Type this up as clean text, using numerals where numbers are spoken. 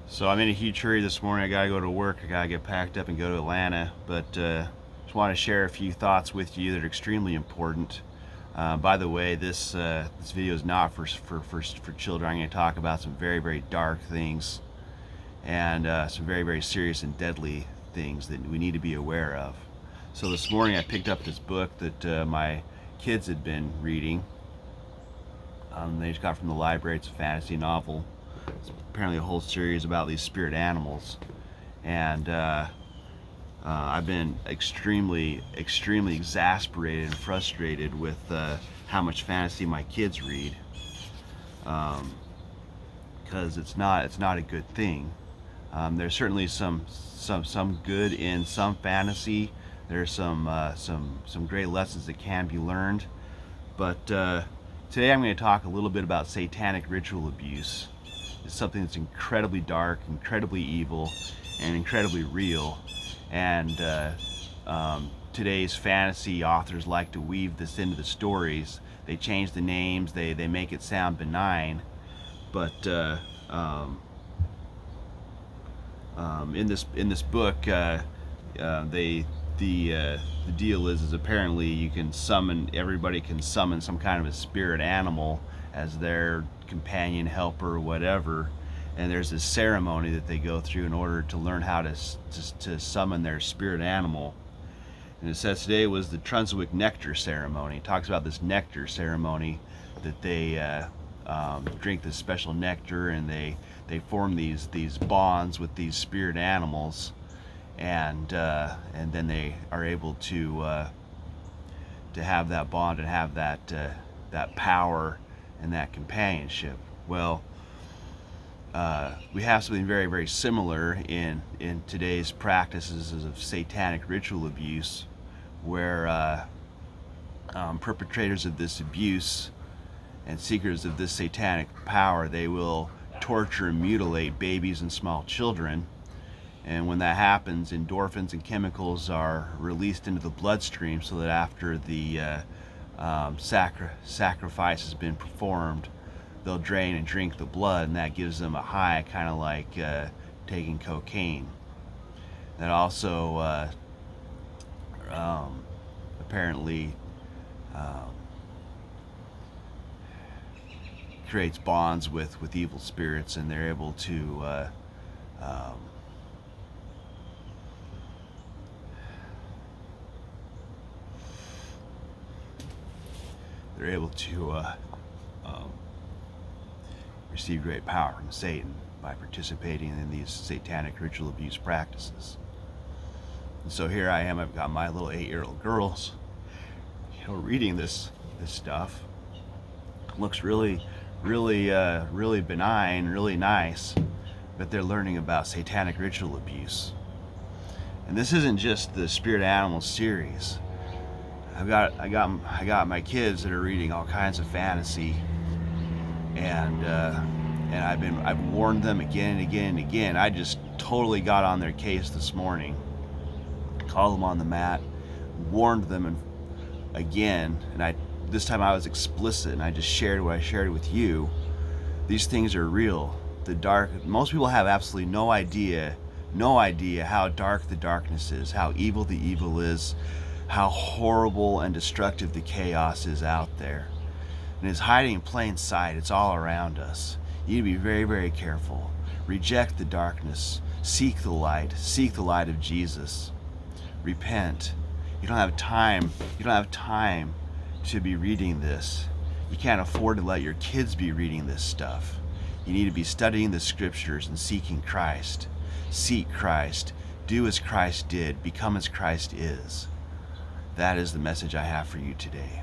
So I'm in a huge hurry this morning. I gotta go to work. I gotta get packed up and go to Atlanta. But just want to share a few thoughts with you that are extremely important. By the way, this video is not for children. I'm going to talk about some very dark things and some very serious and deadly things that we need to be aware of. So this morning I picked up this book that my kids had been reading. They just got from the library. It's a fantasy novel. It's apparently a whole series about these spirit animals, and I've been extremely exasperated and frustrated with how much fantasy my kids read, because it's not a good thing. There's certainly some good in some fantasy. There's some great lessons that can be learned, but today I'm going to talk a little bit about satanic ritual abuse. It's something that's incredibly dark, incredibly evil, and incredibly real. And today's fantasy authors like to weave this into the stories. They change the names, they make it sound benign, but in this book, the deal is apparently everybody can summon some kind of a spirit animal as their companion, helper, or whatever, and there's this ceremony that they go through in order to learn how to summon their spirit animal. And it says today was the Nectar Ceremony. It talks about this nectar ceremony that they drink this special nectar, and they form these bonds with these spirit animals, and then they are able to have that bond and have that power and that companionship. Well, we have something very similar in today's practices of satanic ritual abuse, where perpetrators of this abuse and seekers of this satanic power, they will torture and mutilate babies and small children. And when that happens, endorphins and chemicals are released into the bloodstream, so that after the sacrifice has been performed, they'll drain and drink the blood, and that gives them a high, kind of like taking cocaine. That also apparently creates bonds with evil spirits, and they're able to receive great power from Satan by participating in these satanic ritual abuse practices. And so here I am. I've got my little 8-year-old girls, reading this stuff. It looks really benign, really nice, but they're learning about satanic ritual abuse. And this isn't just the Spirit Animals series. I got my kids that are reading all kinds of fantasy, and I've warned them again and again. I just totally got on their case this morning, called them on the mat, warned them again, and this time I was explicit, and I just shared what I shared with you. These things are real. Most people have absolutely no idea how dark the darkness is, how evil the evil is, how horrible and destructive the chaos is out there. And it's hiding in plain sight. It's all around us. You need to be very careful. Reject the darkness. Seek the light of Jesus. Repent. You don't have time to be reading this. You can't afford to let your kids be reading this stuff. You need to be studying the scriptures and seeking Christ. Seek Christ. Do as Christ did. Become as Christ is. That is the message I have for you today.